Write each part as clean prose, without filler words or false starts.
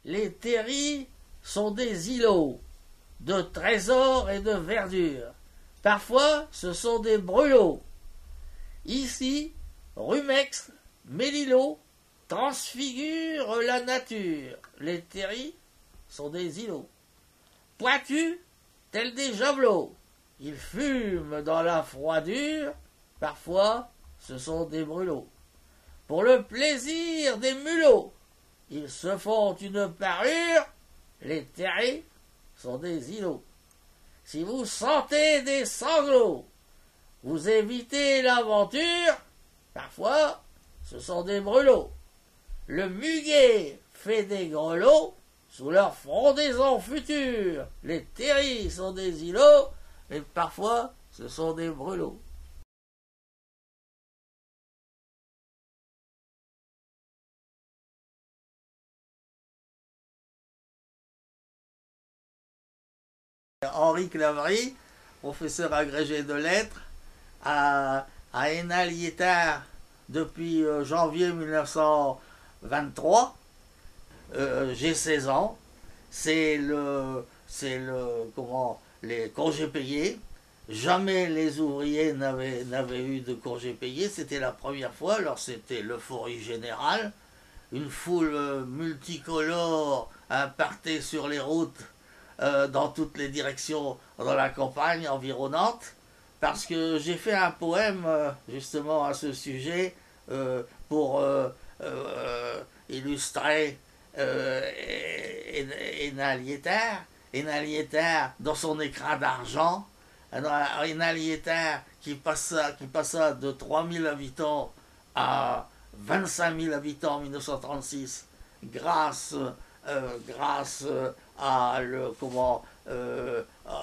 les terris sont des îlots de trésors et de verdure. Parfois, ce sont des brûlots. Ici, Rumex, Mélilo transfigurent la nature. Les terris sont des îlots. Pointus, tels des javelots. Ils fument dans la froidure. Parfois, ce sont des brûlots. Pour le plaisir des mulots, ils se font une parure. Les terris sont des îlots. Si vous sentez des sanglots, vous évitez l'aventure. Parfois, ce sont des brûlots. Le muguet fait des grelots sous leur frondaison future. Les terris sont des îlots, et parfois, ce sont des brûlots. Henri Clavry, professeur agrégé de lettres, à Hénin-Liétard depuis janvier 1923. J'ai 16 ans. C'est les congés payés. Jamais les ouvriers n'avaient eu de congés payés. C'était la première fois. Alors c'était l'euphorie générale. Une foule multicolore partait sur les routes dans toutes les directions dans la campagne environnante, parce que j'ai fait un poème justement à ce sujet pour illustrer Hénin-Liétard. Hénin-Liétard dans son écrin d'argent, Hénin-Liétard qui passa de 3000 habitants à 25 000 habitants en 1936 grâce à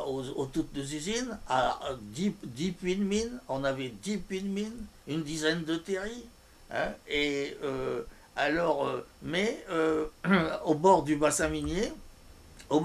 aux toutes les usines, à 10 puits de mine. On avait 10 puits de mine, une dizaine de terris, hein, et au bord du bassin minier, il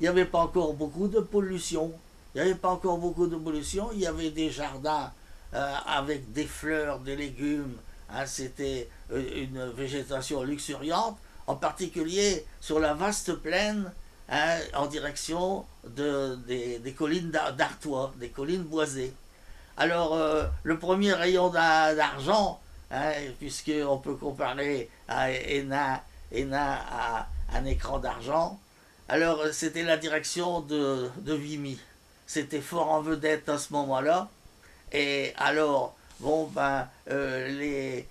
n'y avait pas encore beaucoup de pollution. Il y avait des jardins avec des fleurs, des légumes. Hein, c'était une végétation luxuriante, en particulier sur la vaste plaine, hein, en direction des collines d'Artois, des collines boisées. Alors, le premier rayon d'argent, hein, puisqu'on peut comparer à Hénin à un écran d'argent, alors c'était la direction de Vimy. C'était fort en vedette à ce moment-là. Et alors, les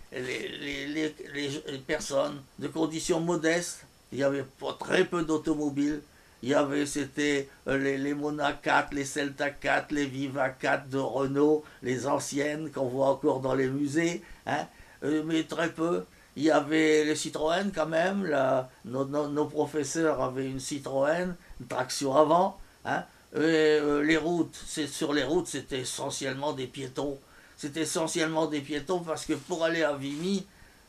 personnes de conditions modestes, il y avait très peu d'automobiles. C'était les Mona 4, les Celta 4, les Viva 4 de Renault, les anciennes qu'on voit encore dans les musées, hein, mais très peu. Il y avait les Citroën quand même. Nos professeurs avaient une Citroën, une traction avant, hein. Les routes, sur les routes, c'était essentiellement des piétons. Parce que pour aller à Vimy,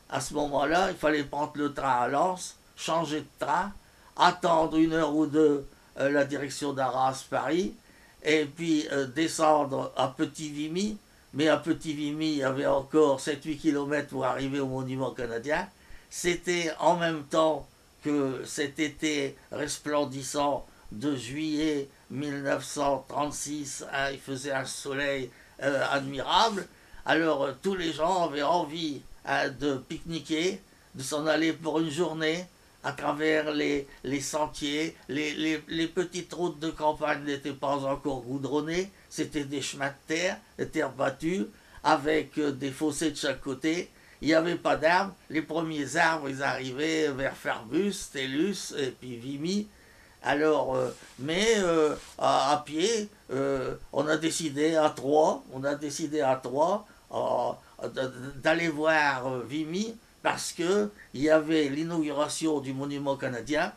à ce moment-là, il fallait prendre le train à Lens, changer de train, attendre 1 heure ou 2 la direction d'Arras-Paris, et puis descendre à Petit-Vimy. Mais à Petit-Vimy, il y avait encore 7-8 km pour arriver au Monument canadien. C'était en même temps que cet été resplendissant de juillet 1936, hein, il faisait un soleil admirable. Alors tous les gens avaient envie, hein, de pique-niquer, de s'en aller pour une journée à travers les sentiers. Les petites routes de campagne n'étaient pas encore goudronnées, c'était des chemins de terre battue, avec des fossés de chaque côté. Il n'y avait pas d'arbres. Les premiers arbres, ils arrivaient vers Farbus, Tellus et puis Vimy. Alors, à pied, on a décidé à trois d'aller voir Vimy, parce que il y avait l'inauguration du Monument canadien,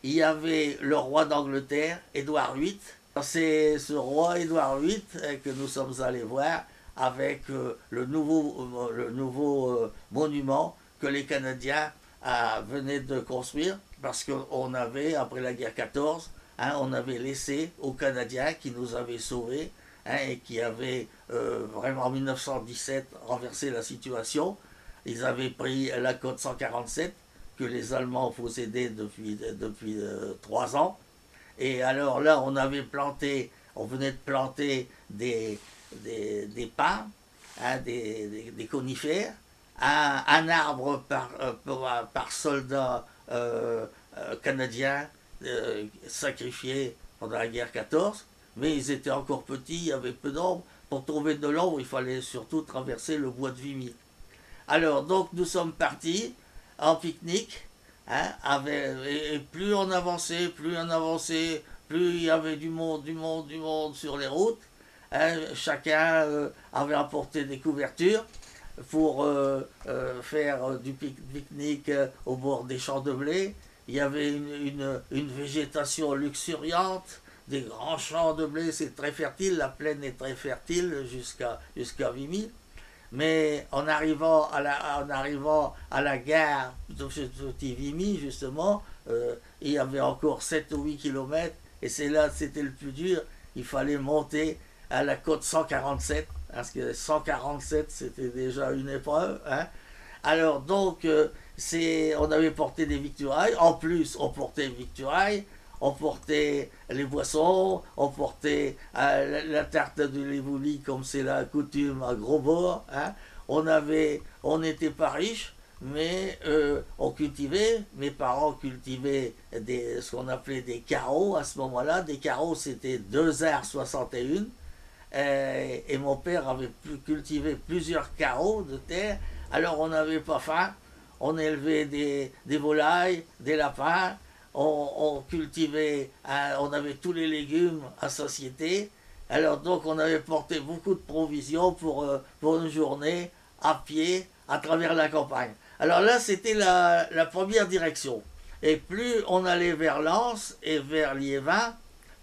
il y avait le roi d'Angleterre, Édouard VIII. C'est ce roi Édouard VIII que nous sommes allés voir, avec le nouveau monument que les Canadiens venaient de construire, parce qu'on avait, après la guerre 14, hein, on avait laissé aux Canadiens qui nous avaient sauvés, hein, et qui avaient vraiment en 1917 renversé la situation. Ils avaient pris la côte 147 que les Allemands possédaient depuis 3 ans. Et alors là, on venait de planter des pins, hein, des conifères, un arbre par soldat canadien sacrifié pendant la guerre 14, mais ils étaient encore petits, il y avait peu d'ombre. Pour trouver de l'ombre, il fallait surtout traverser le bois de Vimy. Alors, donc, nous sommes partis en pique-nique, hein, et plus on avançait, plus il y avait du monde sur les routes. Hein, chacun avait apporté des couvertures pour faire du pique-nique au bord des champs de blé. Il y avait une végétation luxuriante, des grands champs de blé, c'est très fertile, la plaine est très fertile jusqu'à Vimy. Mais en arrivant à la gare de Petit Vimy, justement, il y avait encore 7 ou 8 kilomètres, et c'est là c'était le plus dur. Il fallait monter à la côte 147, parce que 147 c'était déjà une épreuve. Hein. Alors donc, on avait porté des victuailles, en plus on portait des victuailles, on portait les boissons, on portait la tarte de l'évouli comme c'est la coutume à gros bord. Hein. On n'était pas riches, mais on cultivait. Mes parents cultivaient ce qu'on appelait des carreaux à ce moment-là. Des carreaux, c'était 2,61 r. Et mon père avait cultivé plusieurs carreaux de terre. Alors on n'avait pas faim. On élevait des volailles, des lapins. On cultivait, on avait tous les légumes à satiété. Alors donc on avait porté beaucoup de provisions pour une journée à pied à travers la campagne. Alors là c'était la première direction. Et plus on allait vers Lens et vers Liévin,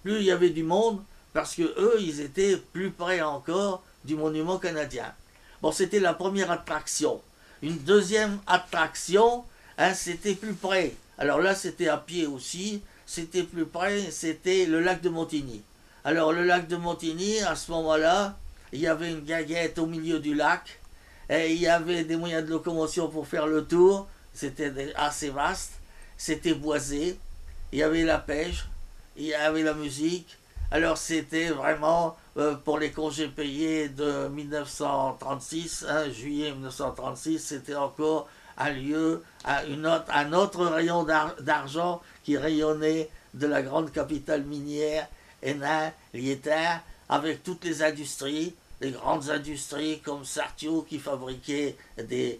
plus il y avait du monde parce que eux ils étaient plus près encore du monument canadien. Bon, c'était la première attraction. Une deuxième attraction, hein, c'était plus près. Alors là, c'était à pied aussi. C'était plus près, c'était le lac de Montigny. Alors le lac de Montigny, à ce moment-là, il y avait une guinguette au milieu du lac. Et il y avait des moyens de locomotion pour faire le tour. C'était assez vaste. C'était boisé. Il y avait la pêche. Il y avait la musique. Alors c'était vraiment pour les congés payés de 1936, hein, juillet 1936, c'était encore un lieu, un autre rayon d'argent qui rayonnait de la grande capitale minière, Hénin, Liétard, avec toutes les industries, les grandes industries comme Sartio qui fabriquait des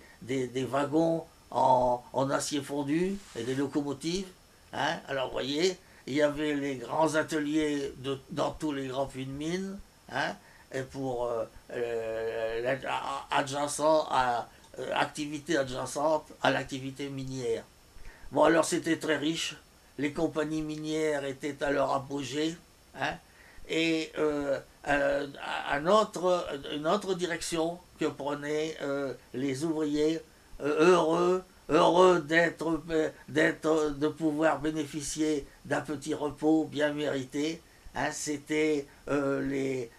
wagons en acier fondu et des locomotives. Hein. Alors vous voyez, il y avait les grands ateliers dans tous les grands puits de mine, hein, et pour activité adjacente à l'activité minière. Bon, alors c'était très riche, les compagnies minières étaient à leur apogée, hein, et une autre direction que prenaient les ouvriers heureux de pouvoir bénéficier d'un petit repos bien mérité. Hein, c'était les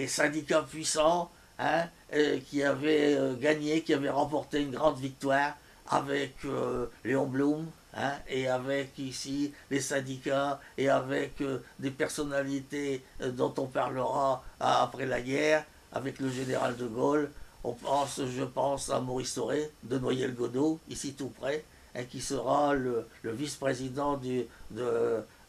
syndicats puissants, hein, qui avaient gagné, qui avaient remporté une grande victoire avec Léon Blum, hein, et avec ici les syndicats et avec des personnalités dont on parlera après la guerre, avec le général de Gaulle. Je pense à Maurice Thoré de Noyelles-Godault, ici tout près, hein, qui sera le vice-président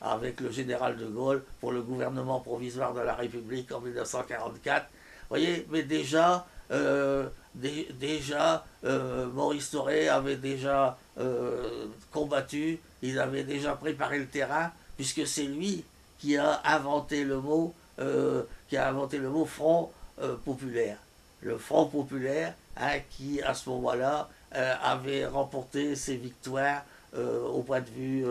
avec le général de Gaulle pour le gouvernement provisoire de la République en 1944. Vous voyez, mais déjà, Maurice Thoré avait déjà combattu, il avait déjà préparé le terrain, puisque c'est lui qui a inventé le mot Front populaire. Le Front populaire, hein, qui à ce moment-là avait remporté ses victoires au point de vue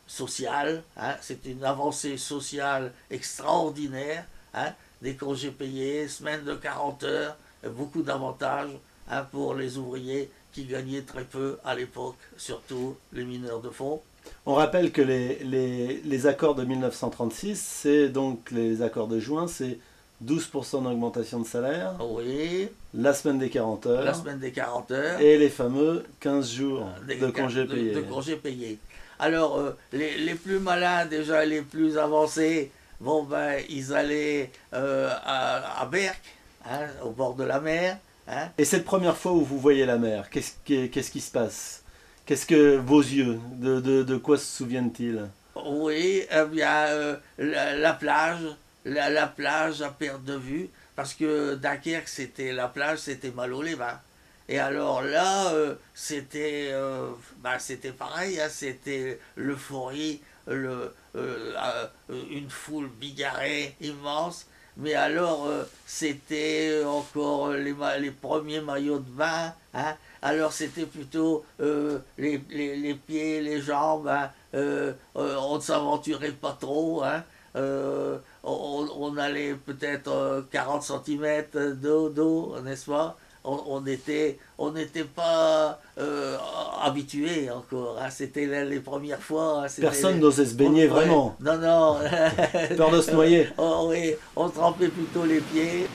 social. Hein. C'est une avancée sociale extraordinaire, hein, des congés payés, semaine de 40 heures, beaucoup d'avantages, hein, pour les ouvriers qui gagnaient très peu à l'époque, surtout les mineurs de fond. On rappelle que les accords de 1936, c'est donc les accords de juin, c'est 12% d'augmentation de salaire, Oui, la semaine des 40 heures, la semaine des 40 heures. et les fameux 15 jours de congés payés. De congés payés. Alors, les plus malins, déjà les plus avancés, bon, ben, ils allaient à Berck, hein, au bord de la mer. Hein. Et cette première fois où vous voyez la mer, qu'est-ce qui se passe? Qu'est-ce que vos yeux, de quoi se souviennent-ils? Oui, eh bien, la plage, la plage à perte de vue, parce que Dunkerque, c'était la plage, c'était Malo-les-Bains. Et alors là, c'était pareil, hein, c'était l'euphorie, une foule bigarrée, immense. Mais alors, c'était encore les premiers maillots de bain. Hein. Alors, c'était plutôt les pieds, les jambes. Hein. On ne s'aventurait pas trop. Hein. On allait peut-être 40 cm d'eau, n'est-ce pas? On n'était pas habitué encore. Hein. C'était les premières fois. Hein. Personne n'osait se baigner vraiment. Non, non. Peur de se noyer. Oui, on trempait plutôt les pieds.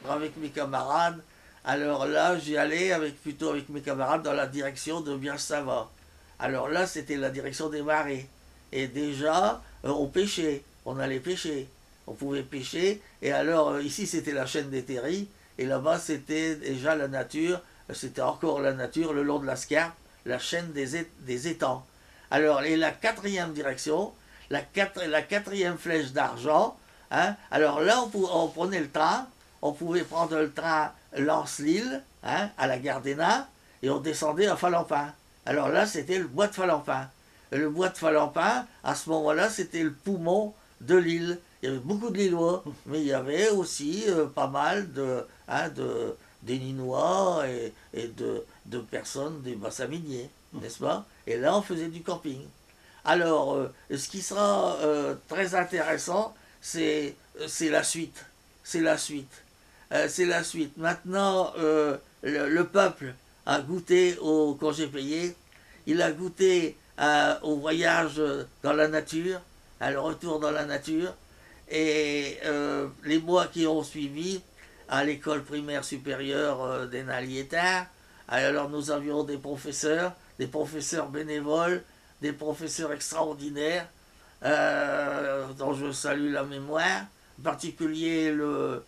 Avec mes camarades. Alors là, j'y allais plutôt avec mes camarades dans la direction de Biens-Sava. Alors là, c'était la direction des marais. Et déjà, on pêchait, on allait pêcher. On pouvait pêcher. Et alors, ici, c'était la chaîne des Terris. Et là-bas, c'était déjà la nature. C'était encore la nature le long de la Scarpe, la chaîne des étangs. Alors, et la quatrième direction, la quatrième flèche d'argent. Hein, alors là, on prenait le train. On pouvait prendre le train Lens-Lille, hein, à la gare d'Hénin, et on descendait à Falampin. Alors là, c'était le bois de Falampin. Et le bois de Falampin, à ce moment-là, c'était le poumon de l'île. Il y avait beaucoup de Lillois, mais il y avait aussi pas mal des Ninois et de personnes des bassins miniers, n'est-ce pas? Et là, on faisait du camping. Alors, ce qui sera très intéressant, c'est la suite. C'est la suite. C'est la suite. Maintenant, le peuple a goûté au congé payé, il a goûté au voyage dans la nature, à le retour dans la nature, et les mois qui ont suivi, à l'école primaire supérieure d'Hénin-Liétard, alors nous avions des professeurs bénévoles, des professeurs extraordinaires, dont je salue la mémoire, en particulier le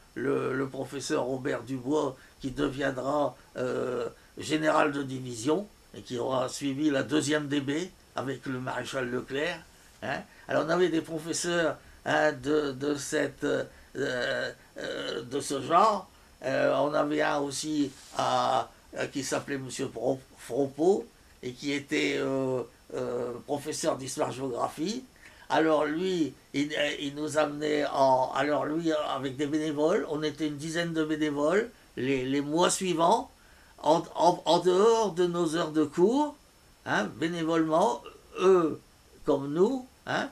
professeur Robert Dubois, qui deviendra général de division et qui aura suivi la 2e DB avec le maréchal Leclerc. Hein. Alors on avait des professeurs de ce genre. On avait un aussi qui s'appelait M. Fropeau et qui était professeur d'histoire-géographie. Alors lui, il nous amenait alors lui, avec des bénévoles, on était une dizaine de bénévoles, les mois suivants, en dehors de nos heures de cours, hein, bénévolement, eux comme nous, hein,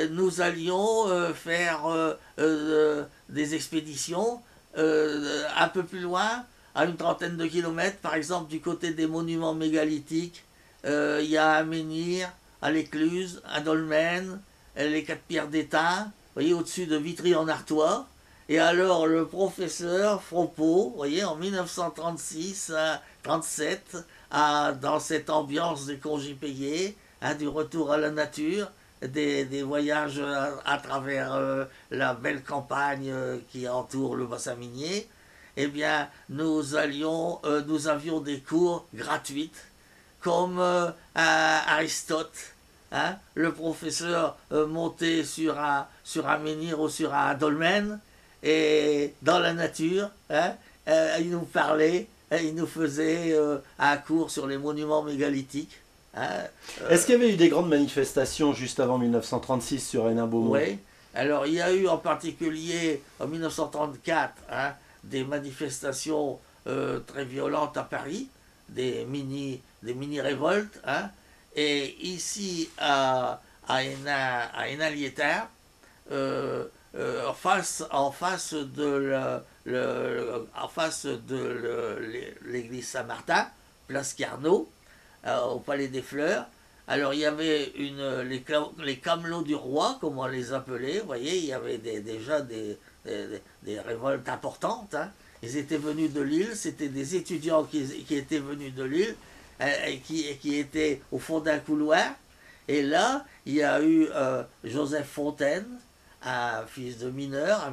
nous allions faire des expéditions un peu plus loin, à une trentaine de kilomètres, par exemple du côté des monuments mégalithiques. Il y a un menhir, à l'Écluse, à Dolmen, les 4 pierres d'Étain, vous voyez, au-dessus de Vitry-en-Artois. Et alors le professeur Fropeau, vous voyez, en 1936-37, dans cette ambiance des congés payés, hein, du retour à la nature, des voyages à travers la belle campagne qui entoure le bassin minier, eh bien, nous avions des cours gratuits, comme Aristote. Hein, le professeur montait sur un menhir ou sur un dolmen, et dans la nature, hein, il nous parlait, il nous faisait un cours sur les monuments mégalithiques. Hein, Est-ce qu'il y avait eu des grandes manifestations juste avant 1936 sur Hénin-Beaumont? Oui, alors il y a eu en particulier en 1934 hein, des manifestations très violentes à Paris, des mini-révoltes. Hein. Et ici, à Hénin-Liétard, en face de l'église Saint-Martin, place Carnot, au Palais des Fleurs. Alors il y avait les camelots du roi, comme on les appelait, vous voyez, il y avait déjà des révoltes importantes. Hein. Ils étaient venus de Lille, c'était des étudiants qui étaient venus de Lille, qui étaient au fond d'un couloir. Et là, il y a eu Joseph Fontaine, un fils de mineur,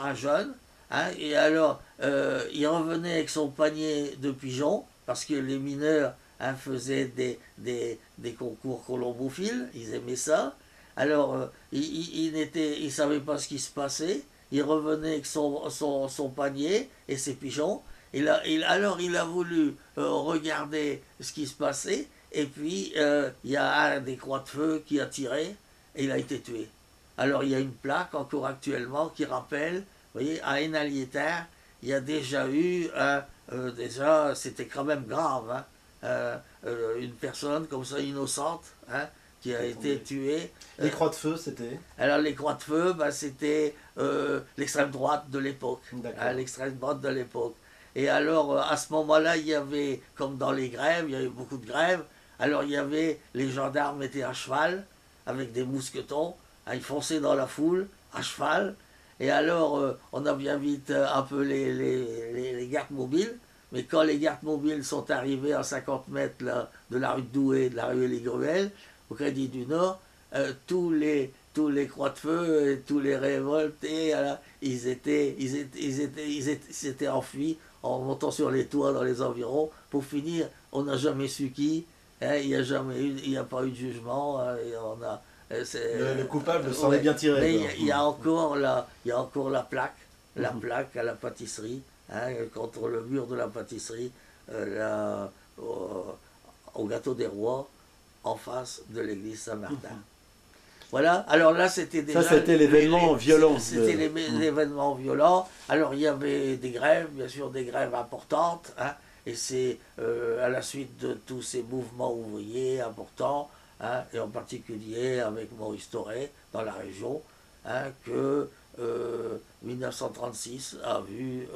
un jeune. Hein, et alors, il revenait avec son panier de pigeons, parce que les mineurs faisaient des concours colombophiles, ils aimaient ça. Alors, il ne savait pas ce qui se passait. Il revenait avec son panier et ses pigeons. Alors, il a voulu regarder ce qui se passait. Et puis, il y a un des croix de feu qui a tiré et il a été tué. Alors, il y a une plaque encore actuellement qui rappelle, vous voyez, à Hénin-Liétard, il y a déjà eu, déjà, c'était quand même grave, hein, une personne comme ça, innocente, hein, qui a été tuée. Les croix de feu, c'était? Alors, les croix de feu, bah, c'était l'extrême droite de l'époque. Hein, l'extrême droite de l'époque. Et alors, à ce moment-là, il y avait, comme dans les grèves, il y avait beaucoup de grèves. Alors il y avait, les gendarmes étaient à cheval, avec des mousquetons, ils fonçaient dans la foule, à cheval, et alors on a bien vite appelé les gardes mobiles, mais quand les gardes mobiles sont arrivés à 50 mètres là, de la rue de Douai, de la rue Les Gruelles, au Crédit du Nord, tous les croix de feu, et tous les révoltés, ils s'étaient enfuis en montant sur les toits dans les environs. Pour finir, on n'a jamais su qui. Hein, il n'y a pas eu de jugement. Le coupable s'en est bien tiré. Mais il y a encore la plaque, plaque à la pâtisserie, hein, contre le mur de la pâtisserie, au Gâteau des Rois, en face de l'église Saint-Martin. Voilà, alors là c'était déjà... Ça c'était l'événement violent. C'était l'événement violent. Alors il y avait des grèves, bien sûr des grèves importantes, hein, et c'est à la suite de tous ces mouvements ouvriers importants, hein, et en particulier avec Maurice Thorez dans la région, hein, que 1936 a vu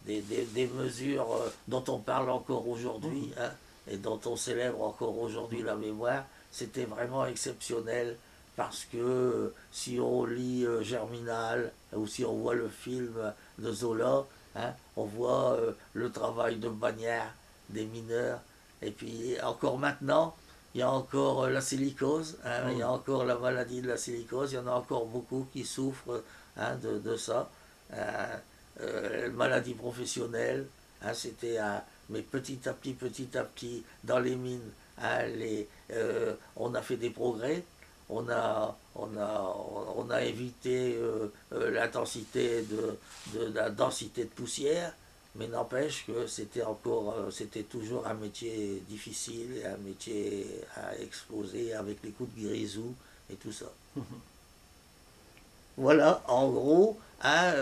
des mesures dont on parle encore aujourd'hui, hein, et dont on célèbre encore aujourd'hui la mémoire. C'était vraiment exceptionnel, parce que si on lit Germinal, ou si on voit le film de Zola, hein, on voit le travail de bagnard des mineurs, et puis encore maintenant, il y a encore la silicose, hein, il y a encore la maladie de la silicose, il y en a encore beaucoup qui souffrent, hein, de ça. Maladie professionnelle, hein, c'était mais petit à petit, dans les mines, hein, on a fait des progrès, on a évité l'intensité la densité de poussière, mais n'empêche que c'était toujours un métier difficile, un métier à exploser avec les coups de grisou et tout ça. Voilà, en gros, hein,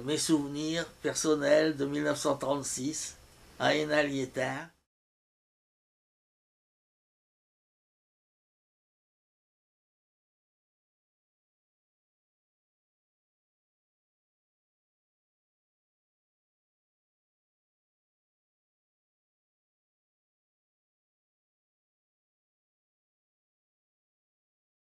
mes souvenirs personnels de 1936 à Hénin-Liétard.